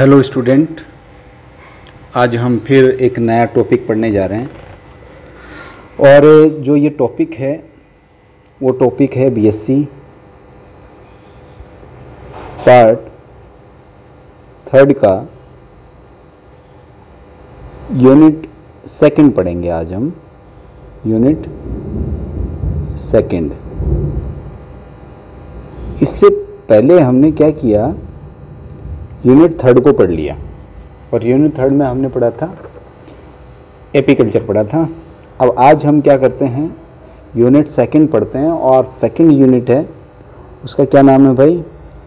Hello student, आज हम फिर एक नया टॉपिक पढ़ने जा रहे हैं। और जो ये टॉपिक है वो टॉपिक है बीएससी पार्ट 3 का यूनिट 2 पढ़ेंगे। आज हम यूनिट 2। इससे पहले हमने क्या किया, यूनिट 3 को पढ़ लिया। और यूनिट 3 में हमने पढ़ा था एपीकल्चर पढ़ा था। अब आज हम क्या करते हैं, यूनिट 2 पढ़ते हैं। और सेकंड यूनिट है, उसका क्या नाम है भाई?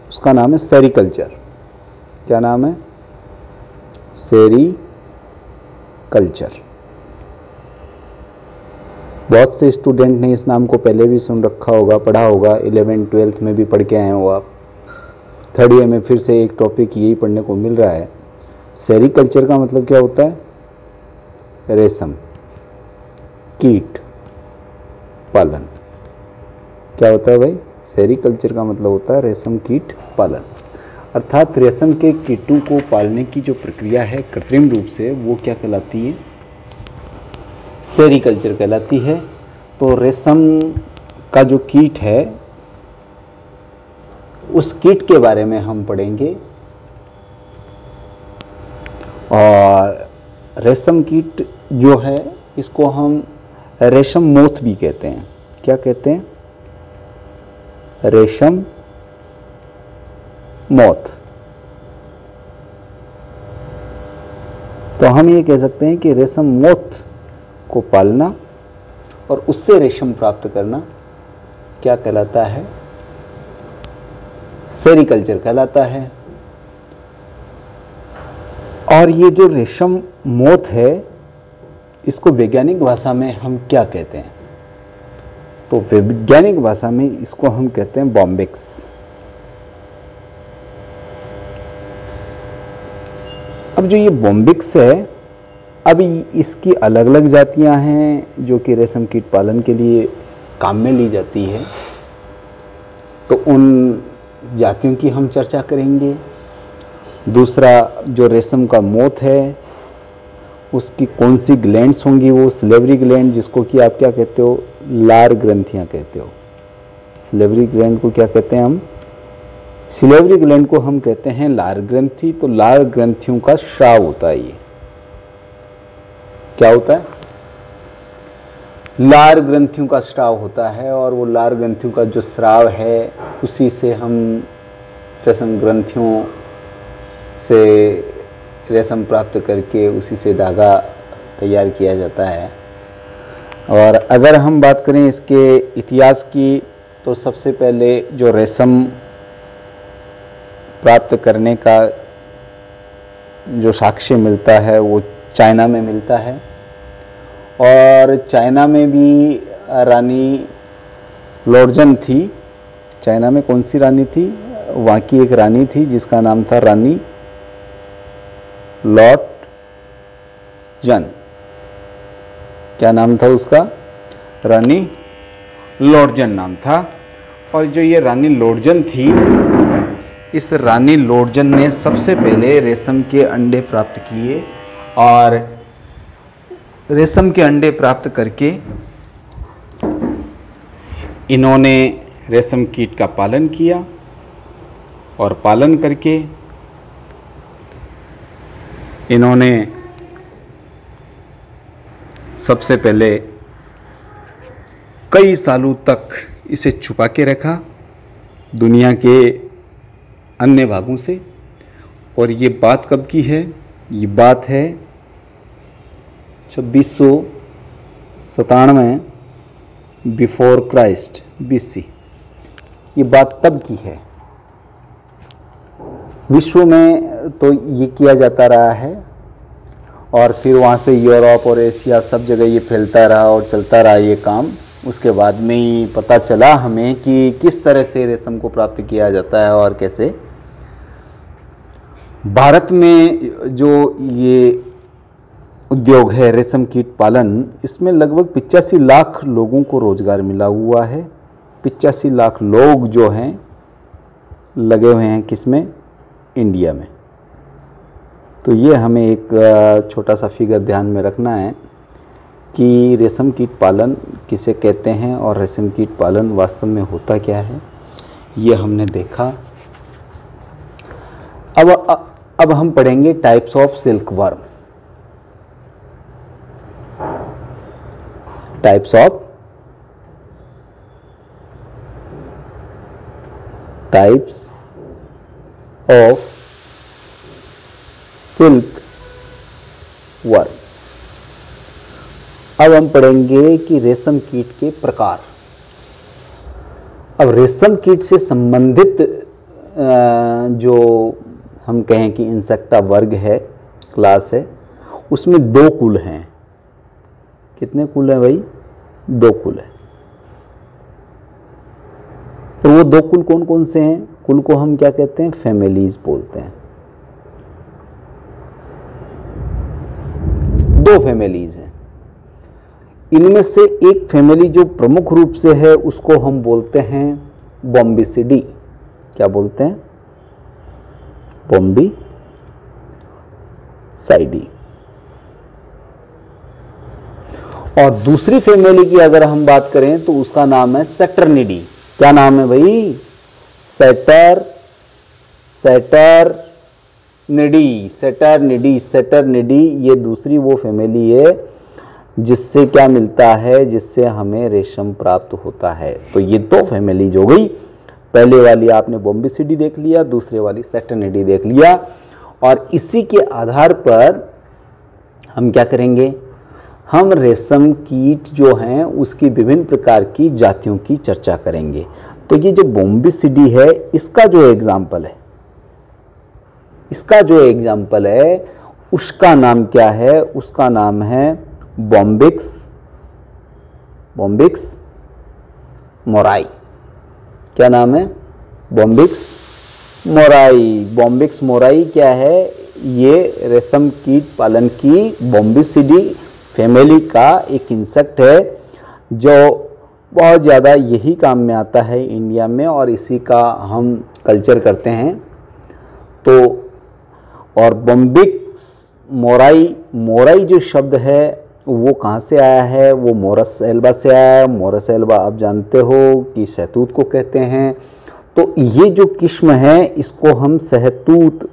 उसका नाम है सेरीकल्चर। क्या नाम है? सेरीकल्चर। बहुत से स्टूडेंट ने इस नाम को पहले भी सुन रखा होगा, पढ़ा होगा, 11th 12th में भी पढ़ के आए हो आप। 3rd ईयर में फिर से एक टॉपिक यही पढ़ने को मिल रहा है। सेरीकल्चर का मतलब क्या होता है? रेशम कीट पालन। क्या होता है भाई? सेरीकल्चर का मतलब होता है रेशम कीट पालन। अर्थात रेशम के कीटों को पालने की जो प्रक्रिया है कृत्रिम रूप से, वो क्या कहलाती है? सेरीकल्चर कहलाती है। तो रेशम का जो कीट है, उस कीट के बारे में हम पढ़ेंगे। और रेशम कीट जो है, इसको हम रेशम मोथ भी कहते हैं। क्या कहते हैं? रेशम मोथ। तो हम ये कह सकते हैं कि रेशम मोथ को पालना और उससे रेशम प्राप्त करना क्या कहलाता है? सेरीकल्चर कहलाता है। और ये जो रेशम मोथ है, इसको वैज्ञानिक भाषा में हम क्या कहते हैं? तो वैज्ञानिक भाषा में इसको हम कहते हैं बॉम्बिक्स। अब जो ये बॉम्बिक्स है, अभी इसकी अलग अलग जातियां हैं जो कि रेशम कीट पालन के लिए काम में ली जाती है। तो उन जातियों की हम चर्चा करेंगे। दूसरा, जो रेशम का मोथ है, उसकी कौन सी ग्लैंड्स होंगी? वो सिलेवरी ग्लैंड, जिसको कि आप क्या कहते हो? लार ग्रंथियां कहते हो। सिलेवरी ग्लैंड को क्या कहते हैं हम? सिलेवरी ग्लैंड को हम कहते हैं लार ग्रंथि। तो लार ग्रंथियों का स्राव होता है। ये क्या होता है? लार ग्रंथियों का स्राव होता है। और वो लार ग्रंथियों का जो स्राव है, उसी से हम रेशम ग्रंथियों से रेशम प्राप्त करके उसी से धागा तैयार किया जाता है। और अगर हम बात करें इसके इतिहास की, तो सबसे पहले जो रेशम प्राप्त करने का जो साक्ष्य मिलता है, वो चाइना में मिलता है। और चाइना में भी रानी लोर्जन थी। चाइना में कौन सी रानी थी? वहाँ की एक रानी थी जिसका नाम था रानी लोर्जन। क्या नाम था उसका? रानी लोर्जन नाम था। और जो ये रानी लोर्जन थी, इस रानी लोर्जन ने सबसे पहले रेशम के अंडे प्राप्त किए। और रेशम के अंडे प्राप्त करके इन्होंने रेशम कीट का पालन किया। और पालन करके इन्होंने सबसे पहले कई सालों तक इसे छुपा के रखा दुनिया के अन्य भागों से। और ये बात कब की है? ये बात है 2697 बिफोर क्राइस्ट BC। ये बात तब की है। विश्व में तो ये किया जाता रहा है। और फिर वहाँ से यूरोप और एशिया सब जगह ये फैलता रहा और चलता रहा ये काम। उसके बाद में ही पता चला हमें कि किस तरह से रेशम को प्राप्त किया जाता है और कैसे। भारत में जो ये उद्योग है रेशम कीट पालन, इसमें लगभग 85 लाख लोगों को रोजगार मिला हुआ है। 85 लाख लोग जो हैं लगे हुए हैं किसमें? इंडिया में। तो ये हमें एक छोटा सा फिगर ध्यान में रखना है कि रेशम कीट पालन किसे कहते हैं और रेशम कीट पालन वास्तव में होता क्या है, ये हमने देखा। अब हम पढ़ेंगे types of silk worm. Types of silk worm. अब हम पढ़ेंगे कि रेशम कीट के प्रकार। अब रेशम कीट से संबंधित जो हम कहें कि इंसेक्टा वर्ग है, क्लास है, उसमें 2 कुल हैं। कितने कुल हैं भाई? 2 कुल है। तो वो 2 कुल कौन कौन से हैं? कुल को हम क्या कहते हैं? फैमिलीज बोलते हैं। 2 फैमिलीज हैं। इनमें से एक फैमिली जो प्रमुख रूप से है उसको हम बोलते हैं बॉम्बिसिडी। क्या बोलते हैं? बॉम्बिसाइडी। और दूसरी फैमिली की अगर हम बात करें तो उसका नाम है सैटर्निडी। क्या नाम है भाई? सैटर्निडी। ये दूसरी वो फैमिली है जिससे क्या मिलता है? जिससे हमें रेशम प्राप्त होता है। तो ये 2 फैमिलीज हो गई। पहले वाली आपने बॉम्बिसिडी देख लिया, दूसरे वाली सैटर्निडी देख लिया। और इसी के आधार पर हम क्या करेंगे? हम रेशम कीट जो हैं उसकी विभिन्न प्रकार की जातियों की चर्चा करेंगे। तो ये जो बॉम्बिसिडी है इसका जो एग्जाम्पल है, उसका नाम क्या है? उसका नाम है बॉम्बिक्स मोराई। क्या नाम है? बॉम्बिक्स मोराई क्या है? ये रेशम कीट पालन की बॉम्बिसिडी फैमिली का एक इंसेक्ट है जो बहुत ज़्यादा यही काम में आता है इंडिया में, और इसी का हम कल्चर करते हैं। तो और बॉम्बिक्स मोराई जो शब्द है वो कहाँ से आया है? वो मोरस एल्बा से आया है। मोरस एल्बा आप जानते हो कि शहतूत को कहते हैं। तो ये जो किस्म है इसको हम शहतूत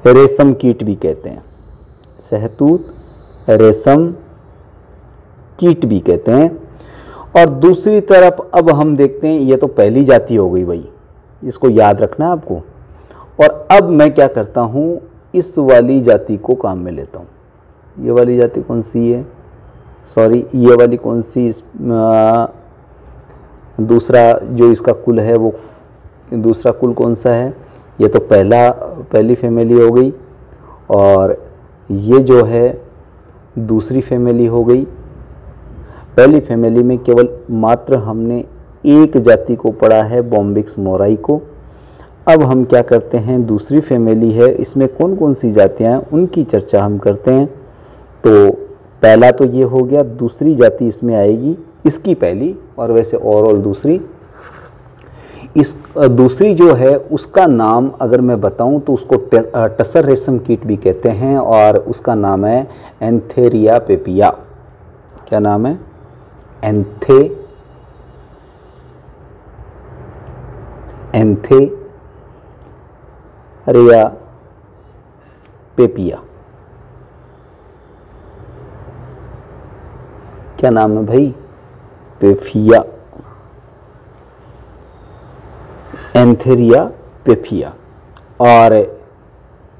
रेशम कीट भी कहते हैं। शहतूत रेशम कीट भी कहते हैं। और दूसरी तरफ अब हम देखते हैं, ये तो पहली जाति हो गई भाई, इसको याद रखना आपको। और अब मैं क्या करता हूँ, इस वाली जाति को काम में लेता हूँ। ये वाली जाति कौन सी है? सॉरी, ये वाली कौन सी? दूसरा जो इसका कुल है वो दूसरा कुल कौन सा है? ये तो पहली फैमिली हो गई, और ये जो है दूसरी फैमिली हो गई। पहली फैमिली में केवल मात्र हमने एक जाति को पढ़ा है, बॉम्बिक्स मोराई को। अब हम क्या करते हैं, दूसरी फैमिली है, इसमें कौन कौन सी जातियाँ हैं उनकी चर्चा हम करते हैं। तो पहला तो ये हो गया, दूसरी जाति इसमें आएगी, इसकी पहली और वैसे ओवरऑल दूसरी। इस दूसरी जो है उसका नाम अगर मैं बताऊं तो उसको टसर रेशम कीट भी कहते हैं, और उसका नाम है एंथेरिया पेपिया। क्या नाम है? एंथेरिया पेपिया। क्या नाम है भाई? पेफिया, एंथेरिया पेफिया। और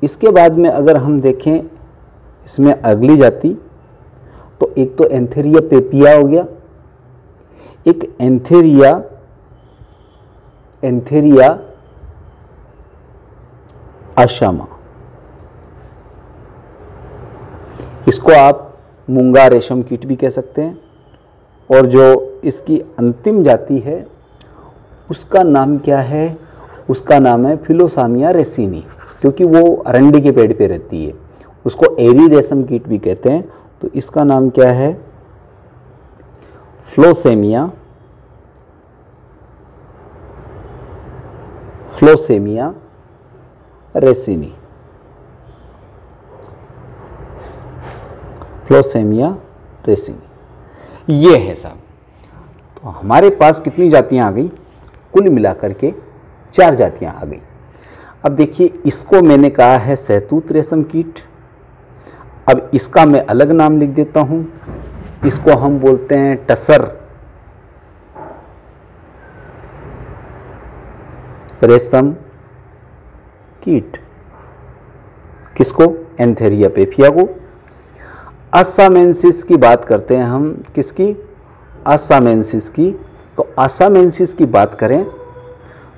इसके बाद में अगर हम देखें इसमें अगली जाति, तो एक तो एंथेरिया पेपिया हो गया, एक एंथेरिया आशामा। इसको आप मूंगा रेशम कीट भी कह सकते हैं। और जो इसकी अंतिम जाति है उसका नाम क्या है? उसका नाम है फिलोसामिया रेसिनी, क्योंकि वो अरंडी के पेड़ पे रहती है। उसको एरी रेशम कीट भी कहते हैं। तो इसका नाम क्या है? फ्लोसेमिया फ्लोसेमिया रेसिनी, फ्लोसेमिया रेसिनी ये है साहब। तो हमारे पास कितनी जातियां आ गई? कुल मिलाकर के 4 जातियां आ गई। अब देखिए, इसको मैंने कहा है सहतूत रेशम कीट। अब इसका मैं अलग नाम लिख देता हूं, इसको हम बोलते हैं टसर रेशम कीट। किसको? एंथेरिया पेफिया को। असामेंसिस की बात करते हैं हम, किसकी? असामेंसिस की। तो असामेंसिस की बात करें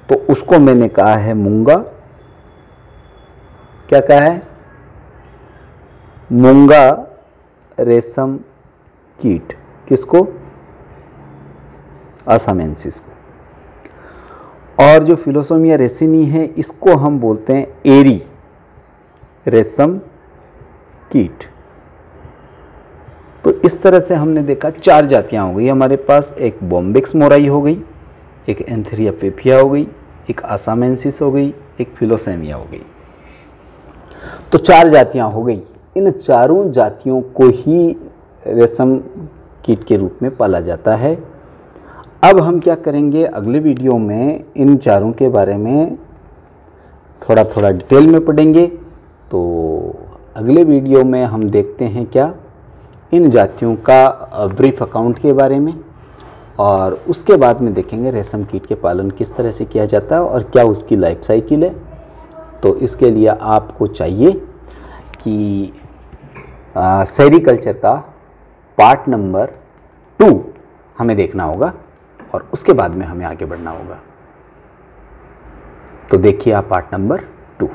तो उसको मैंने कहा है मूंगा। क्या कहा है? मूंगा रेशम कीट। किसको? असामेंसिस को। और जो फिलोसोमिया रेसिनी है इसको हम बोलते हैं एरी रेशम कीट। तो इस तरह से हमने देखा 4 जातियां हो गई हमारे पास। एक बॉम्बिक्स मोराई हो गई, एक एंथेरिया पेफिया हो गई, एक असामेंसिस हो गई, एक फिलोसेमिया हो गई। तो 4 जातियां हो गई। इन चारों जातियों को ही रेशम कीट के रूप में पाला जाता है। अब हम क्या करेंगे, अगले वीडियो में इन चारों के बारे में थोड़ा थोड़ा डिटेल में पढ़ेंगे। तो अगले वीडियो में हम देखते हैं क्या, इन जातियों का ब्रीफ अकाउंट के बारे में, और उसके बाद में देखेंगे रेशम कीट के पालन किस तरह से किया जाता है और क्या उसकी लाइफ साइकिल है। तो इसके लिए आपको चाहिए कि सेरिकल्चर का पार्ट नंबर 2 हमें देखना होगा और उसके बाद में हमें आगे बढ़ना होगा। तो देखिए आप पार्ट नंबर 2।